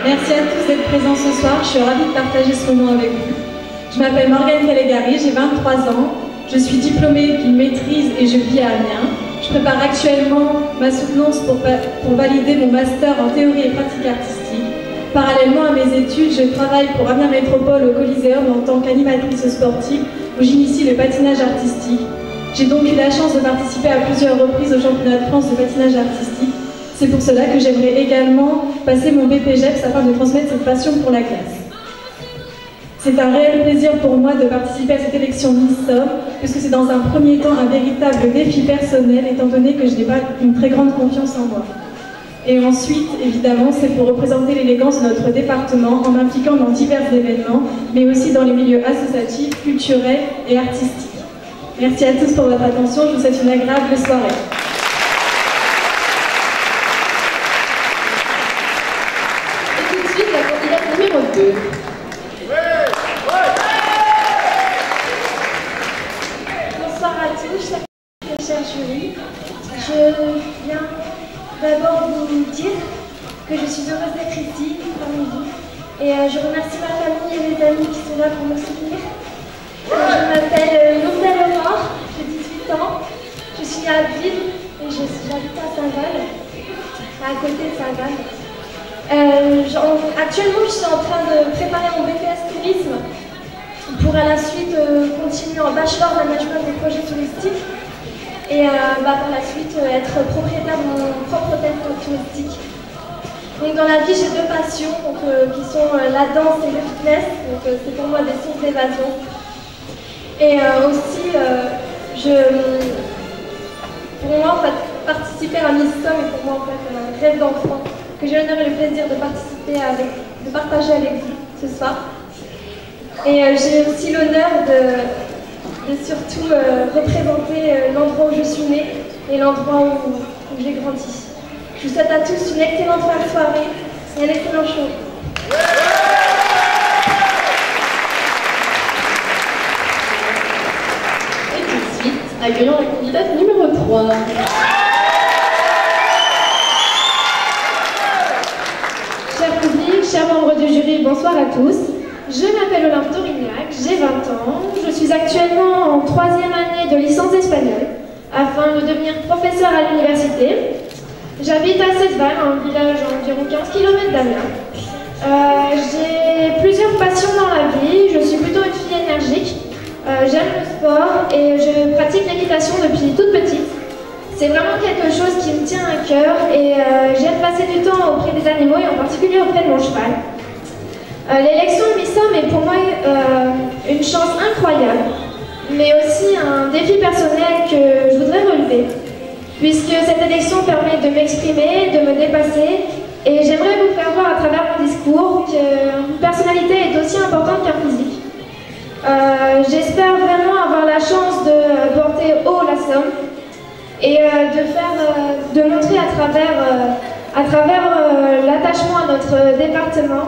Merci à tous d'être présents ce soir, je suis ravie de partager ce moment avec vous. Je m'appelle Morgane Calegari, j'ai 23 ans, je suis diplômée d'une maîtrise et je vis à Amiens. Je prépare actuellement ma soutenance pour valider mon master en théorie et pratique artistique. Parallèlement à mes études, je travaille pour Amiens Métropole au Coliseum en tant qu'animatrice sportive où j'initie le patinage artistique. J'ai donc eu la chance de participer à plusieurs reprises au championnat de France de patinage artistique. C'est pour cela que j'aimerais également passer mon BPGEPS afin de transmettre cette passion pour la classe. C'est un réel plaisir pour moi de participer à cette élection Miss Somme, puisque c'est dans un premier temps un véritable défi personnel, étant donné que je n'ai pas une très grande confiance en moi. Et ensuite, évidemment, c'est pour représenter l'élégance de notre département en m'impliquant dans divers événements, mais aussi dans les milieux associatifs, culturels et artistiques. Merci à tous pour votre attention, je vous souhaite une agréable soirée. Et tout de suite, la candidate numéro 2. Bonsoir à tous, chers jury. Je viens d'abord vous dire que je suis heureuse d'être ici parmi vous. Et je remercie ma famille et mes amis qui sont là pour me soutenir. Je m'appelle Lourdel Aurore, j'ai 18 ans. Je suis née à Ville et j'habite à Saint-Gall, à côté de Saint-Gall. Actuellement, je suis en train de préparer mon BTS tourisme pour à la suite continuer en bachelor management des projets touristiques et par la suite être propriétaire de mon propre hôtel touristique. Donc dans la vie, j'ai deux passions qui sont la danse et le fitness, donc c'est pour moi des sources d'évasion. Et aussi, pour moi, en fait, participer à Miss Somme est pour moi en fait un rêve d'enfant que j'ai l'honneur et le plaisir de partager avec vous ce soir. Et j'ai aussi l'honneur de surtout représenter l'endroit où je suis née et l'endroit où j'ai grandi. Je vous souhaite à tous une excellente fin de soirée et un excellent show. Et tout de suite, accueillons la candidate numéro 3. Cher public, chers membres du jury, bonsoir à tous. Je m'appelle Olympe Dorignac, j'ai 20 ans. Je suis actuellement en 3e année de licence espagnole afin de devenir professeur à l'université. J'habite à Setteval, un village à environ 15 km d'Amiens. J'ai plusieurs passions dans la vie. Je suis plutôt une fille énergique. J'aime le sport et je pratique l'équitation depuis toute petite. C'est vraiment quelque chose qui me tient à cœur et j'aime passer du temps auprès des animaux et en particulier auprès de mon cheval. L'élection de Miss Somme est pour moi une chance incroyable, mais aussi un défi personnel que je voudrais relever, puisque cette élection permet de m'exprimer, de me dépasser, et j'aimerais vous faire voir à travers mon discours qu'une personnalité est aussi importante qu'un physique. J'espère vraiment avoir la chance de porter haut la Somme et de montrer à travers l'attachement à notre département,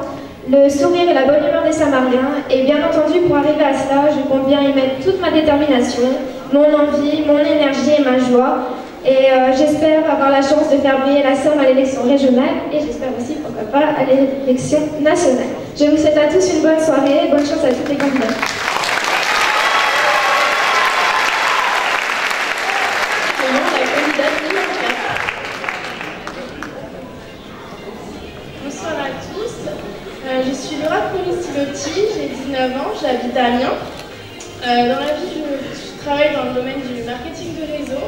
le sourire et la bonne humeur des Samariens. Et bien entendu, pour arriver à cela, je compte bien y mettre toute ma détermination, mon envie, mon énergie et ma joie. Et j'espère avoir la chance de faire briller la Somme à l'élection régionale et j'espère aussi, pourquoi pas, à l'élection nationale. Je vous souhaite à tous une bonne soirée et bonne chance à toutes les candidats. Bonsoir à tous, je suis Laura Polistilotti, j'ai 19 ans, j'habite à Amiens. Dans la vie, je travaille dans le domaine du marketing de réseau.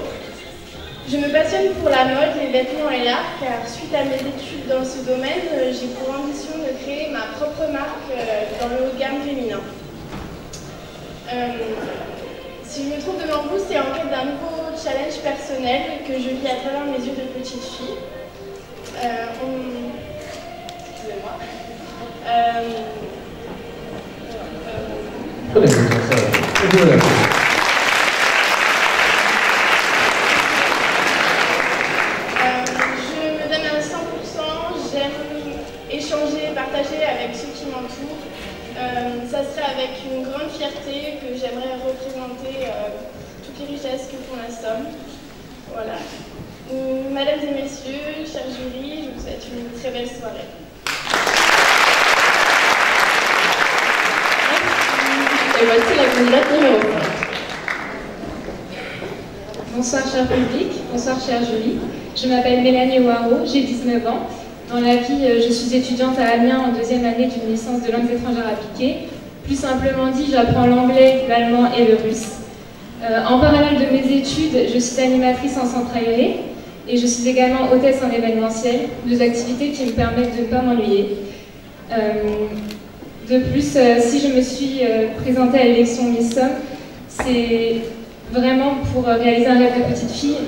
Je me passionne pour la mode, les vêtements et l'art, car suite à mes études dans ce domaine, j'ai pour ambition de créer ma propre marque dans le haut de gamme féminin. Si je me trouve devant vous, c'est en quête d'un nouveau challenge personnel que je vis à travers mes yeux de petite fille. Excusez-moi. Je me donne à 100%, j'aime échanger, partager avec ceux qui m'entourent. Ça serait avec une grande fierté que j'aimerais représenter toutes les richesses que font la Somme. Voilà. Mesdames et messieurs, chers jurys, je vous souhaite une très belle soirée. Et voici la candidate numéro 5. Bonsoir cher public, bonsoir chère Julie. Je m'appelle Mélanie Ouaro, j'ai 19 ans. Dans la vie, je suis étudiante à Amiens en deuxième année d'une licence de langues étrangères appliquées. Plus simplement dit, j'apprends l'anglais, l'allemand et le russe. En parallèle de mes études, je suis animatrice en centre aéré et je suis également hôtesse en événementiel, deux activités qui me permettent de ne pas m'ennuyer. De plus, si je me suis présentée à l'élection Miss Somme, c'est vraiment pour réaliser un rêve de petite fille,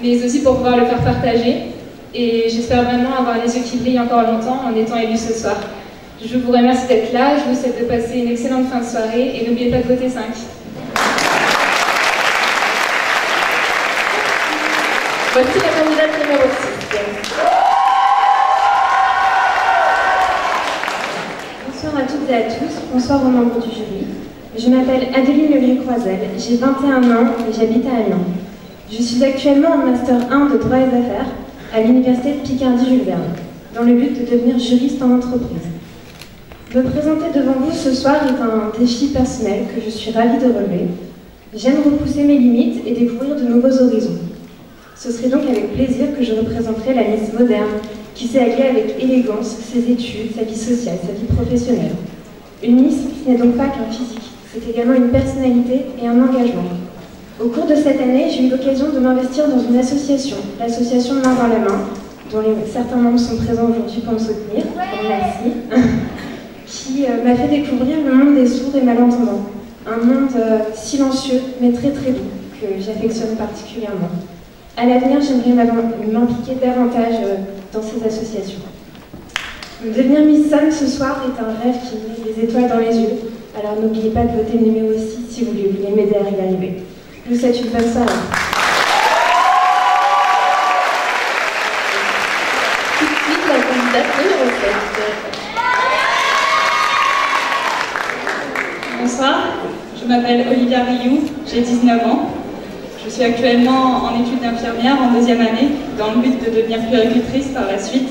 mais aussi pour pouvoir le faire partager. Et j'espère vraiment avoir les yeux qui brillent encore longtemps en étant élue ce soir. Je vous remercie d'être là, je vous souhaite de passer une excellente fin de soirée et n'oubliez pas de voter 5. Voici la candidate numéro 6. Bonsoir à toutes et à tous, bonsoir aux membres du jury. Je m'appelle Adeline Levieux-Croisel, j'ai 21 ans et j'habite à Amiens. Je suis actuellement en Master 1 de droit et affaires à l'Université de Picardie-Jules Verne, dans le but de devenir juriste en entreprise. Me présenter devant vous ce soir est un défi personnel que je suis ravie de relever. J'aime repousser mes limites et découvrir de nouveaux horizons. Ce serait donc avec plaisir que je représenterai la Miss moderne, qui sait allier avec élégance ses études, sa vie sociale, sa vie professionnelle. Une Miss qui n'est donc pas qu'un physique, c'est également une personnalité et un engagement. Au cours de cette année, j'ai eu l'occasion de m'investir dans une association, l'association Main dans la main, dont certains membres sont présents aujourd'hui pour me soutenir, merci, qui m'a fait découvrir le monde des sourds et malentendants. Un monde silencieux, mais très très doux, que j'affectionne particulièrement. À l'avenir, j'aimerais m'impliquer davantage dans ces associations. Devenir Miss Somme ce soir est un rêve qui met des étoiles dans les yeux, alors n'oubliez pas de voter le numéro 6 si vous voulez m'aider à y arriver. Je vous souhaite une bonne soirée. Tout de suite, la candidate numéro 7. Bonsoir, je m'appelle Olivia Rioux, j'ai 19 ans. Je suis actuellement en études d'infirmière en deuxième année, dans le but de devenir puéricultrice par la suite.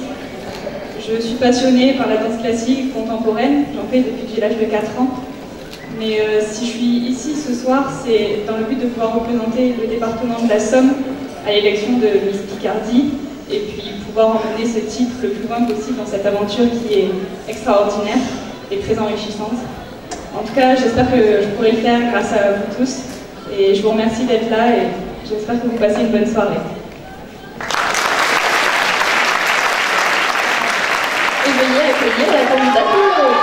Je suis passionnée par la danse classique contemporaine, j'en fais depuis que j'ai l'âge de 4 ans. Mais si je suis ici ce soir, c'est dans le but de pouvoir représenter le département de la Somme à l'élection de Miss Picardie et puis pouvoir emmener ce titre le plus loin possible dans cette aventure qui est extraordinaire et très enrichissante. En tout cas, j'espère que je pourrai le faire grâce à vous tous et je vous remercie d'être là et j'espère que vous passez une bonne soirée. Et veuillez accueillir la candidate numéro 8.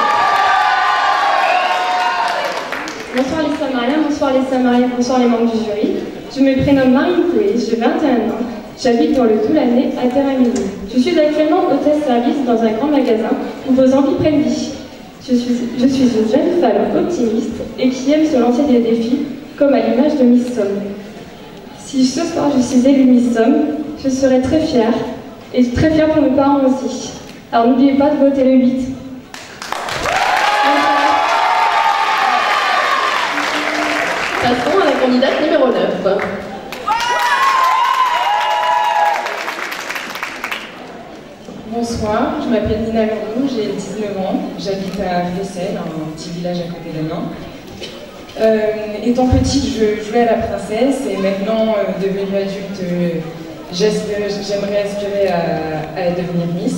Bonsoir les Samariens, bonsoir les Samariens, bonsoir les membres du jury. Je me prénomme Marie Coué, j'ai 21 ans. J'habite dans le Toulonnais à Terramini. Je suis actuellement hôtesse-service dans un grand magasin où vos envies prennent vie. Je suis une jeune femme optimiste et qui aime se lancer des défis, comme à l'image de Miss Somme. Si ce soir je suis élue Miss Somme, je serai très fière, et très fière pour mes parents aussi. Alors n'oubliez pas de voter le 8. Passons à la candidate numéro 9. Bonsoir, je m'appelle Nina Landou, j'ai 19 ans, j'habite à Flessel, un petit village à côté d'Amiens. Étant petite, je jouais à la princesse et maintenant, devenue adulte, j'aimerais aspirer à devenir Miss.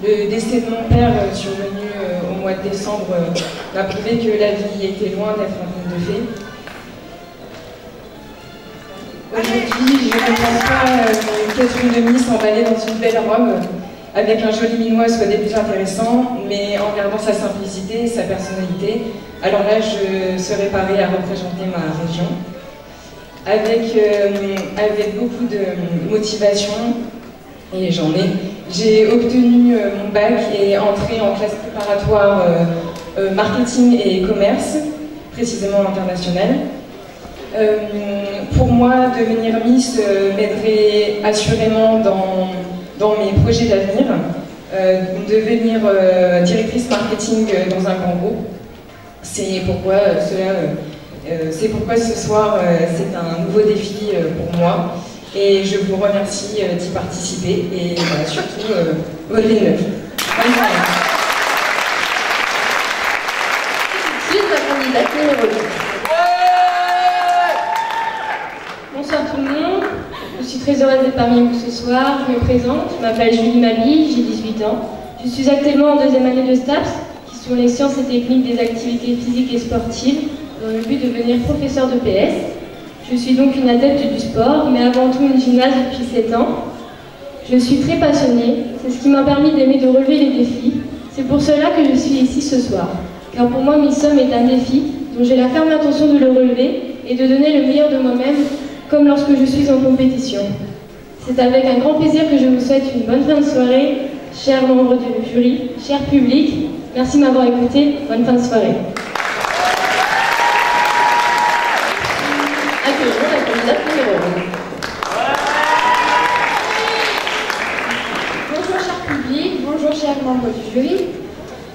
Le décès de mon père, survenu au mois de décembre, m'a prouvé que la vie était loin d'être un conte de fées. Aujourd'hui, je ne pense pas qu'être une Miss emballée dans une belle robe, avec un joli minois soit des plus intéressants, mais en gardant sa simplicité et sa personnalité. Alors là, je serai parée à représenter ma région. Avec beaucoup de motivation, et j'en ai, j'ai obtenu mon bac et entré en classe préparatoire marketing et commerce, précisément international. Pour moi, devenir Miss m'aiderait assurément dans mes projets d'avenir, devenir directrice marketing dans un grand groupe. C'est pourquoi ce soir, c'est un nouveau défi pour moi et je vous remercie d'y participer et surtout, votez 9. Bonne soirée. Suite la candidate numéro 2. Bonsoir tout le monde, je suis très heureuse d'être parmi vous ce soir. Je me présente, je m'appelle Julie Mali, j'ai 18 ans. Je suis actuellement en deuxième année de STAPS, qui sont les sciences et techniques des activités physiques et sportives, dans le but de devenir professeur de PS. Je suis donc une adepte du sport, mais avant tout une gymnaste depuis 7 ans. Je suis très passionnée, c'est ce qui m'a permis d'aimer de relever les défis. C'est pour cela que je suis ici ce soir, car pour moi Miss Homme est un défi dont j'ai la ferme intention de le relever et de donner le meilleur de moi-même, comme lorsque je suis en compétition. C'est avec un grand plaisir que je vous souhaite une bonne fin de soirée, chers membres du jury, cher public. Merci de m'avoir écouté, bonne fin de soirée. Accueillons la candidate numéro 1. Bonjour cher public, bonjour chers membres du jury.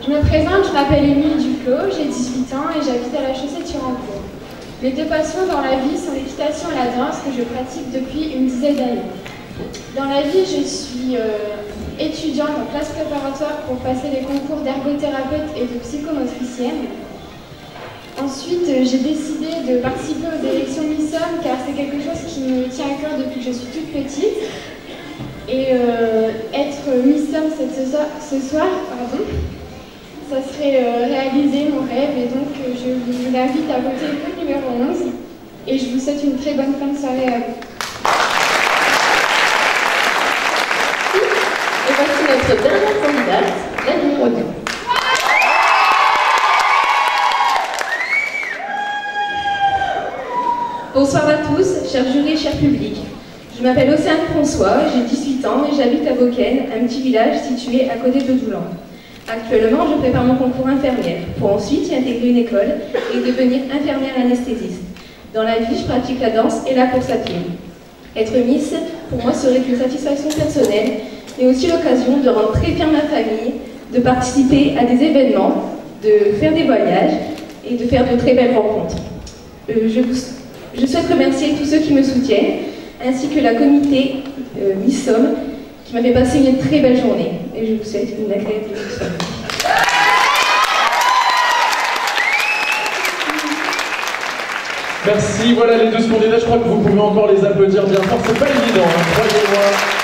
Je me présente, je m'appelle Émilie Duclos, j'ai 18 ans et j'habite à la Chaussée-Turancourt. Mes deux passions dans la vie sont l'équitation et la danse que je pratique depuis une dizaine d'années. Dans la vie, je suis étudiante en classe préparatoire pour passer les concours d'ergothérapeute et de psychomotricienne. Ensuite, j'ai décidé de participer aux élections Miss Homme car c'est quelque chose qui me tient à cœur depuis que je suis toute petite. Et être Miss Homme ce soir, ça serait réaliser mon rêve et donc je vous invite à voter le numéro 11 et je vous souhaite une très bonne fin de soirée à vous. Et voici notre dernière candidate, la numéro 2. Bonsoir à tous, chers jurys, chers publics. Je m'appelle Océane François, j'ai 18 ans et j'habite à Vauquenne, un petit village situé à côté de Doulan. Actuellement, je prépare mon concours infirmière pour ensuite y intégrer une école et devenir infirmière anesthésiste. Dans la vie, je pratique la danse et la course à pied. Être Miss, pour moi, serait une satisfaction personnelle, mais aussi l'occasion de rendre très fière ma famille, de participer à des événements, de faire des voyages et de faire de très belles rencontres. Je souhaite remercier tous ceux qui me soutiennent, ainsi que la comité Miss Homme, qui m'a fait passer une très belle journée. Et je vous souhaite une agréable soirée. Merci, voilà les deux candidats, je crois que vous pouvez encore les applaudir bien fort, c'est pas évident, hein, croyez-moi.